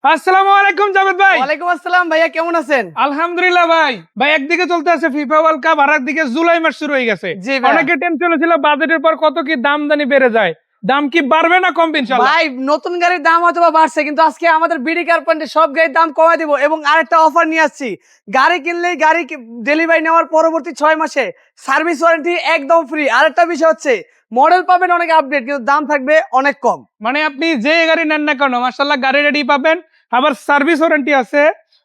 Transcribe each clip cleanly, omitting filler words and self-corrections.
আসসালামু আলাইকুম জাভেদ ভাই। ওয়ালাইকুম আসসালাম ভাইয়া, কেমন আছেন? আলহামদুলিল্লাহ ভাই। ভাই একদিকে চলতে আছে ফিফা ওয়ার্ল্ড কাপ, আর একদিকে জুলাই মাস শুরু হয়ে গেছে। জি ভাইয়া। অনেকে টেনশনে ছিল বাজেটের পর কত কি দামদানি বেড়ে যায়। দাম কি বাড়বে না কমবে ইনশাআল্লাহ? ভাই নতুন গাড়ির দাম হয়তো বা বাড়ছে, কিন্তু আজকে আমাদের বিডি কার পয়েন্টে সব গাড়ির দাম কমায় দিব এবং আরেকটা অফার নিয়ে আসছি। গাড়ি কিনলেই গাড়ি ডেলিভারি নেওয়ার পরবর্তী 6 মাসে সার্ভিস ওয়ারেন্টি একদম ফ্রি। আরেকটা বিষয় হচ্ছে মডেল পাবেন অনেক আপডেট, কিন্তু দাম থাকবে অনেক কম। মানে আপনি যে গাড়ি নেন না কেন মাশাআল্লাহ গাড়ি রেডি পাবেন, আবার সার্ভিস ওয়ারেন্টি আছে,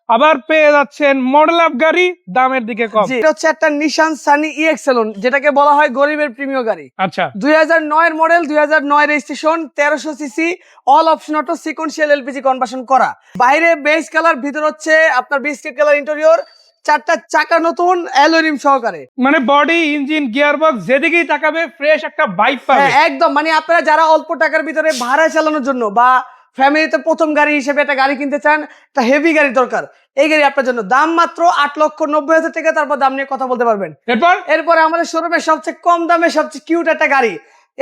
আবার পেয়ে যাচ্ছেন মডেল আপ গাড়ি দামের দিকে কম। জি, এটা হচ্ছে একটা নিশান সানি ইএক্সেলন, যেটাকে বলা হয় গরিবের প্রিমিয়াম গাড়ি। আচ্ছা 2009 এর model, 2009 registration, 1300 CC, all option auto, sequential LPG conversion করা। বাইরে বেজ কালার, ভিতর হচ্ছে আপনার বিস্কিট কালার ইন্টেরিয়র, চারটা চাকা নতুন অ্যালয় রিম সহকারে। মানে বডি ইঞ্জিন গিয়ার বক্স যেদিকেই তাকাবে ফ্রেশ একটা ভাইব পাবে। হ্যাঁ একদম, মানে আপনারা যারা অল্প টাকার ভিতরে ভাড়া চালানোর জন্য বা ফ্যামিলিতে প্রথম গাড়ি হিসেবে একটা গাড়ি কিনতে চান, একটা হেভি গাড়ি দরকার, এই গাড়ি আপনার জন্য। দাম মাত্র 8,90,000 টাকা, তারপর দাম নিয়ে কথা বলতে পারবেন। এরপরে আমাদের শোরুমে সবচেয়ে কম দামে সবচেয়ে কিউট একটা গাড়ি,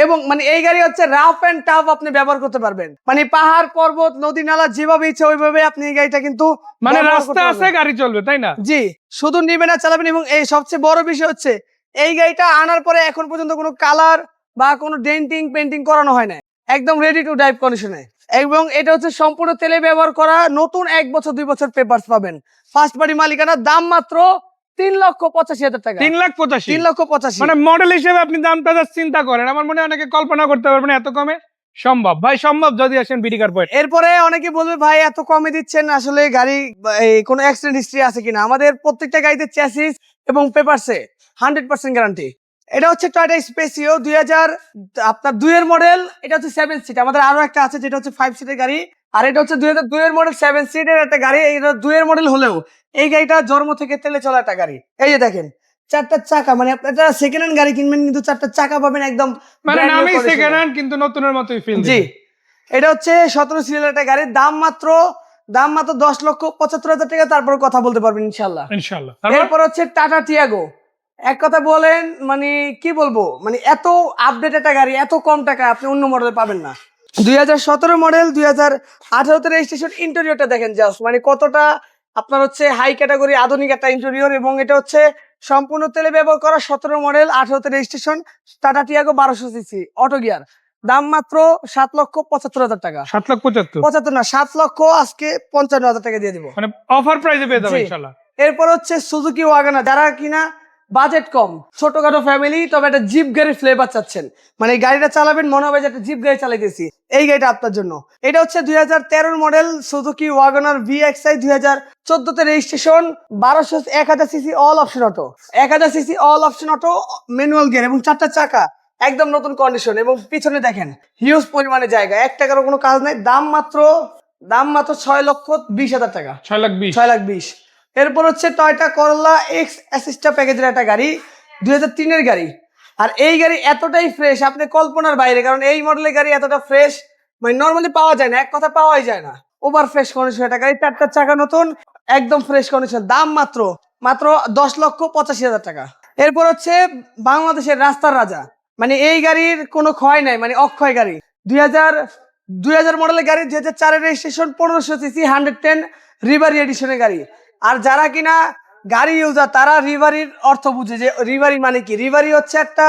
এবং মানে এই গাড়ি হচ্ছে রাফ এন্ড টাফ আপনি ব্যবহার করতে পারবেন। মানে পাহাড় পর্বত নদী নালা যেভাবে ইচ্ছে ওইভাবে আপনি এই গাড়িটা কিন্তু মানে ব্যবহার রাস্তা করতে আছে পারবেন। গাড়ি চলবে, তাই না? জি, শুধু নিবেন আর চালাবেন। এবং এই সবচেয়ে বড় বিষয় হচ্ছে এই গাড়িটা আনার পরে এখন পর্যন্ত কোনো কালার বা কোনো ডেন্টিং পেন্টিং করানো হয় না, একদম রেডি টু ড্রাইভ কন্ডিশনে। এবং এটা হচ্ছে সম্পূর্ণ তেলে ব্যবহার করা, নতুন 1 বছর 2 বছর পেপারস পাবেন, ফার্স্ট পার্টি মালিকানা। দাম মাত্র 3,85,000 টাকা। 3,85,000। 3,85,000 মানে মডেল হিসেবে আপনি দামটা জাস্ট চিন্তা করেন, আমার মনে হয় অনেকে কল্পনা করতে পারবেন এত কমে। সম্ভব ভাই, সম্ভব যদি আসেন বিডি কার পয়েন্ট। এরপরে অনেকে বলবে ভাই এত কমে দিচ্ছেন, আসলে গাড়ি কোনো অ্যাক্সিডেন্ট হিস্ট্রি আছে কিনা। আমাদের প্রত্যেকটা গাড়িতে চ্যাসিস এবং পেপারসে 100% গ্যারান্টি। এটা হচ্ছে টয়োটা স্পেসিও 2000 আপনার 2 এর মডেল। এটা হচ্ছে 7 সিট। আমাদের আরো একটা আছে যেটা হচ্ছে 5 সিটের গাড়ি, আর এটা হচ্ছে 2002 এর মডেল 7 সিটের একটা গাড়ি। এটা 2 এর মডেল হলেও এই গাড়িটা জন্ম থেকে তেলে চলা একটা গাড়ি। এই যে দেখেন চারটা চাকা, মানে আপনারা সেকেন্ড হ্যান্ড গাড়ি কিনবেন কিন্তু চারটা চাকা পাবেন একদম মানে brand new নামই condition-এ। সেকেন্ড হ্যান্ড কিন্তু নতুনের মতোই ফিল জি, এটা হচ্ছে 17 সিরিয়াল একটা গাড়ির। দাম মাত্র 10,75,000 টাকা, তারপর কথা বলতে পারবেন ইনশাল্লাহ। ইনশাআল্লাহ। এরপর হচ্ছে টাটা টিয়াগো। এক কথা বলেন, মানে কি বলবো, মানে এত আপডেট একটা গাড়ি এত কম টাকা আপনি অন্য মডেলে পাবেন না। 2017 মডেল, 2018 রেজিস্ট্রেশন। ইন্টেরিয়রটা দেখেন জাস্ট, মানে কতটা আপনার হচ্ছে হাই ক্যাটাগরি আধুনিক একটা ইন্টেরিয়র। এবং এটা হচ্ছে সম্পূর্ণ তেলে ব্যবহার করা, 17 model, 18 registration, tata Tiago 1200 CC auto gear. দাম মাত্র 7,75,000 টাকা। 7,75,000 75 না, 7 লক্ষ আজকে 55,000 টাকা দিয়ে দিব। মানে অফার প্রাইসে পেয়ে যাবেন জি। ইনশাআল্লাহ। এরপর হচ্ছে সুজুকি ওয়াগনার, যারা কিনা বাজেট কম, ছোটখাটো ফ্যামিলি, তবে একটা জিপ গাড়ির ফ্লেভার চাচ্ছেন, মানে এই গাড়িটা চালাবেন মনে হবে যে একটা জিপ গাড়ি চালাইতেছি, এই গাড়িটা আপনার জন্য। এটা হচ্ছে 2013 মডেল সুজুকি ওয়াগনার VXI, 2014 তে registration, 1000 CC all option auto, 1000 CC all option auto, manual gear এবং চারটা চাকা একদম নতুন কন্ডিশন। এবং পিছনে দেখেন হিউজ পরিমাণে জায়গা, 1 টাকারও কোনো কাজ নাই। দাম মাত্র 6,20,000 টাকা। 6,20,000। 6,20,000। এরপর হচ্ছে টয়োটা করোলা এক্স অ্যাসিস্টা প্যাকেজের একটা গাড়ি, 2003 এর গাড়ি। আর এই গাড়ি এতটাই ফ্রেশ আপনি কল্পনার বাইরে, কারণ এই মডেলের গাড়ি এতটা ফ্রেশ মানে নর্মালি পাওয়া যায় না, এক কথা পাওয়াই যায় না। ওভার ফ্রেশ কন্ডিশন একটা গাড়ি, চারটা চাকা নতুন, একদম ফ্রেশ কন্ডিশন। দাম মাত্র 10,85,000 টাকা। এরপর হচ্ছে বাংলাদেশের রাস্তার রাজা, মানে এই গাড়ির কোনো ক্ষয় নাই, মানে অক্ষয় গাড়ি। 2000 মডেলের গাড়ি, 2004 এর রেজিস্ট্রেশন, 1500 সিসি, 110 রিভারি এডিশনের গাড়ি। আর যারা কিনা গাড়ি ইউজার তারা রিভারির অর্থ বুঝে, যে রিভারি মানে কি। রিভারি হচ্ছে একটা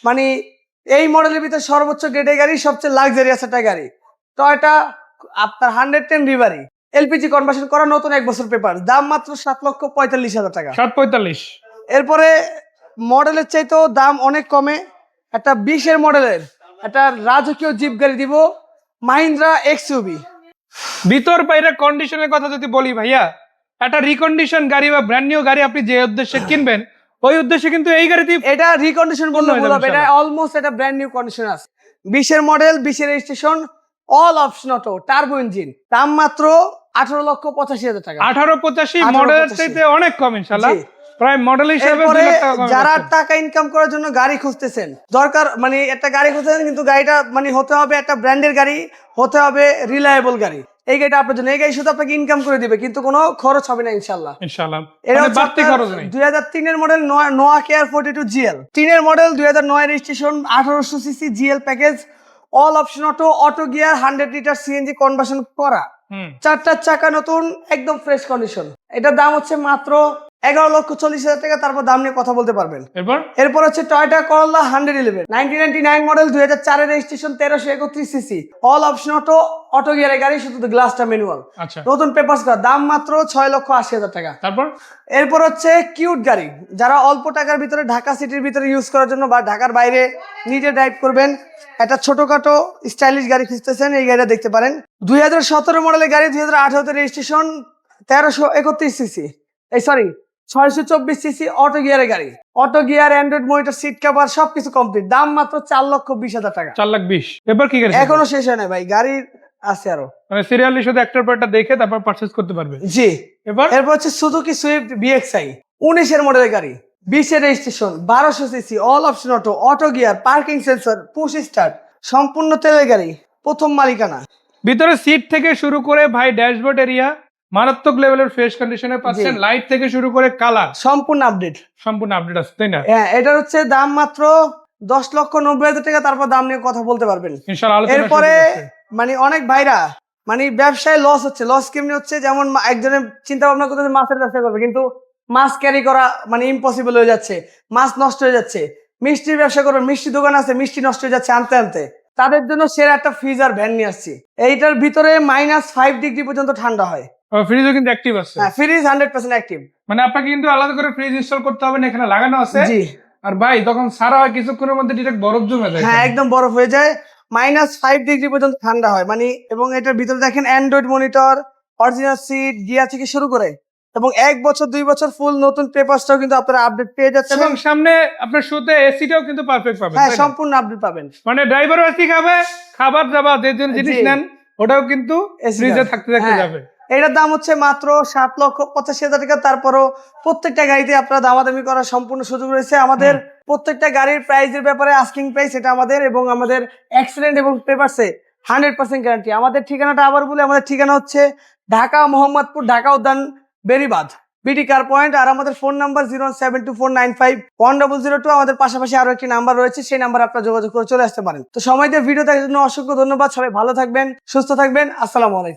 মানে এই মডেলের ভিতরে সর্বোচ্চ গ্রেডের গাড়ি, সবচেয়ে লাক্সারিয়াস একটা গাড়ি। টয়োটা আপনার 110 রিভারি এলপিজি কনভার্সন করা, নতুন 1 বছর পেপার। দাম মাত্র 7,45,000 টাকা। 7,45,000। এরপরে মডেলের চাইতেও দাম অনেক কমে একটা 20 এর মডেলের একটা রাজকীয় জিপ গাড়ি দিব, মাহিন্দ্রা এক্সইউভি। ভিতর বাইরে কন্ডিশনের কথা যদি বলি ভাইয়া, একটা রিকন্ডিশন গাড়ি বা ব্র্যান্ড নিউ গাড়ি আপনি যে উদ্দেশ্যে কিনবেন ওই উদ্দেশ্যে কিন্তু এই গাড়িতে এটা রিকন্ডিশন বললে হয়ে ভুল যাবে হবে, এটা অলমোস্ট একটা ব্র্যান্ড নিউ কন্ডিশন আছে। 20 এর মডেল, 20 এর registration, all option auto, turbo engine. দাম মাত্র 18,85,000 টাকা। 18,85,000 18,85,000 মডেলের চাইতে অনেক কম ইনশাআল্লাহ। জি। প্রায় মডেল হিসেবে এরপরে 2 লাখ টাকা কমে যারা পাচ্ছেন। টাকা ইনকাম করার জন্য গাড়ি খুঁজতেছেন, দরকার মানে একটা গাড়ি খুঁজতেছেন, কিন্তু গাড়িটা মানে হতে হবে একটা ব্র্যান্ডের গাড়ি, হতে হবে রিলায়েবল গাড়ি। এই গাড়িটা আপনার জন্য। এই গাড়ি শুধু আপনাকে ইনকাম করে দিবে, কিন্তু কোনো খরচ হবে না ইনশাল্লাহ। ইনশাআল্লাহ এটা মানে হচ্ছে বাড়তি আপনার খরচ নেই। 2003 এর মডেল নোয়া কেয়ার 42 GL, 3 এর model, 2009 registration, 1800 CC GL package, all option auto, auto gear, 100 litre CNG conversion করা। চারটার চাকা নতুন, একদম ফ্রেশ কন্ডিশন। এটার দাম হচ্ছে মাত্র 11,40,000 টাকা। তারপর দাম নিয়ে কথা বলতে পারবেন। এরপর হচ্ছে Toyota Corolla 111 1999 model, 2004 registration, 1331 CC, all option auto, auto গিয়ারের গাড়ি, শুধু গ্লাসটা ম্যানুয়াল, নতুন পেপারস করা, দাম মাত্র 6,80,000 টাকা। এরপর হচ্ছে কিউট গাড়ি, যারা অল্প টাকার ভিতরে ঢাকা সিটির ভিতরে ইউজ করার জন্য বা ঢাকার বাইরে নিজে ড্রাইভ করবেন, একটা ছোটখাটো স্টাইলিশ গাড়ি খুঁজতেছেন, এই গাড়িটা দেখতে পারেন। 2017 মডেলের গাড়ি, 2018 রেজিস্ট্রেশন, 1331 সিসি, এই সরি 624 সিসি, অটো গিয়ারের গাড়ি, auto gear, android monitor, seat cover, সবকিছু কমপ্লিট, দাম মাত্র 4,20,000 টাকা। 4,20,000। এবার কি গাড়ি? এখনো শেষ হয় না ভাই, গাড়ি আছে আরো, মানে সিরিয়ালি শুধু একটার পর একটা দেখে তারপর পারচেজ করতে পারবে। জি। এরপর হচ্ছে সুজুকি সুইফট বিএক্সআই, 19 মডেলের গাড়ি, 20 registration, 1200 CC, all option auto, auto gear, parking sensor, push start, সম্পূর্ণ তেলের গাড়ি, প্রথম মালিকানা। ভিতরে সিট থেকে শুরু করে ভাই ড্যাশবোর্ড এরিয়া মারাত্মক লেভেলের ফ্রেশ কন্ডিশনে পাচ্ছেন, লাইট থেকে শুরু করে কালার সম্পূর্ণ আপডেট আছে, তাই না? হ্যাঁ, এটার হচ্ছে দাম মাত্র 10,90,000 টাকা। তারপর দাম নিয়ে কথা বলতে পারবেন ইনশাআল্লাহ। এরপরে মানে অনেক ভাইরা মানে ব্যবসায় লস হচ্ছে, লস কেমনি হচ্ছে, যেমন একজনের চিন্তা ভাবনা করতেছে মাছের ব্যবসা করবে, কিন্তু মাছ ক্যারি করা মানে ইম্পসিবল হয়ে যাচ্ছে, মাছ নষ্ট হয়ে যাচ্ছে। মিষ্টির ব্যবসা করবেন, মিষ্টি দোকান আছে, মিষ্টি নষ্ট হয়ে যাচ্ছে আনতে আনতে, তাদের জন্য সেরা একটা ফ্রিজার ভ্যান নিয়ে আসছি। এইটার ভিতরে -5 ডিগ্রি পর্যন্ত ঠান্ডা হয়। ফ্রিজও কিন্তু অ্যাক্টিভ আছে। হ্যাঁ, ফ্রিজ 100% অ্যাক্টিভ। মানে আপনাকে কিন্তু আলাদা করে ফ্রিজ ইনস্টল করতে হবে না, এখানে লাগানো আছে। জি। আর ভাই তখন সারা হয় কিছুক্ষণের মধ্যে ডিরেক্ট বরফ জমে যায়। হ্যাঁ, একদম বরফ হয়ে যায়, -5 ডিগ্রি পর্যন্ত ঠান্ডা হয় মানে। এবং এটার ভিতরে দেখেন android monitor, original seat, gear থেকে শুরু করে, এবং 1 বছর 2 বছর ফুল নতুন পেপারসটাও কিন্তু আপনারা আপডেট পেয়ে যাচ্ছেন। এবং সামনে আপনার শোতে এসিটাও কিন্তু পারফেক্ট পাবেন। হ্যাঁ, সম্পূর্ণ আপডেট পাবেন। মানে ড্রাইভারও এসি খাবে, খাবার দাবার যে জিনিস নেন ওটাও কিন্তু ফ্রিজে থাকতে যাবে। এটার দাম হচ্ছে মাত্র 7,85,000 টাকা। তারপরও প্রত্যেকটা গাড়িতে আপনারা দামাদামি করার সম্পূর্ণ সুযোগ রয়েছে। আমাদের প্রত্যেকটা গাড়ির প্রাইসের ব্যাপারে আস্কিং প্রাইস এটা আমাদের, এবং আমাদের অ্যাক্সিডেন্ট এবং পেপারসে 100% গ্যারান্টি। আমাদের ঠিকানাটা আবার বলে, আমাদের ঠিকানা হচ্ছে ঢাকা মোহাম্মদপুর, ঢাকা উদ্যান, বেরিবাদ, বিটি কার পয়েন্ট। আর আমাদের ফোন নাম্বার 01724951002। আমাদের পাশাপাশি আরো একটি নাম্বার রয়েছে, সেই নাম্বার আপনারা যোগাযোগ করে চলে আসতে পারেন। তো সময় দিয়ে ভিডিও দেখার জন্য অসংখ্য ধন্যবাদ। সবাই ভালো থাকবেন, সুস্থ থাকবেন। আসসালামু আলাইকুম।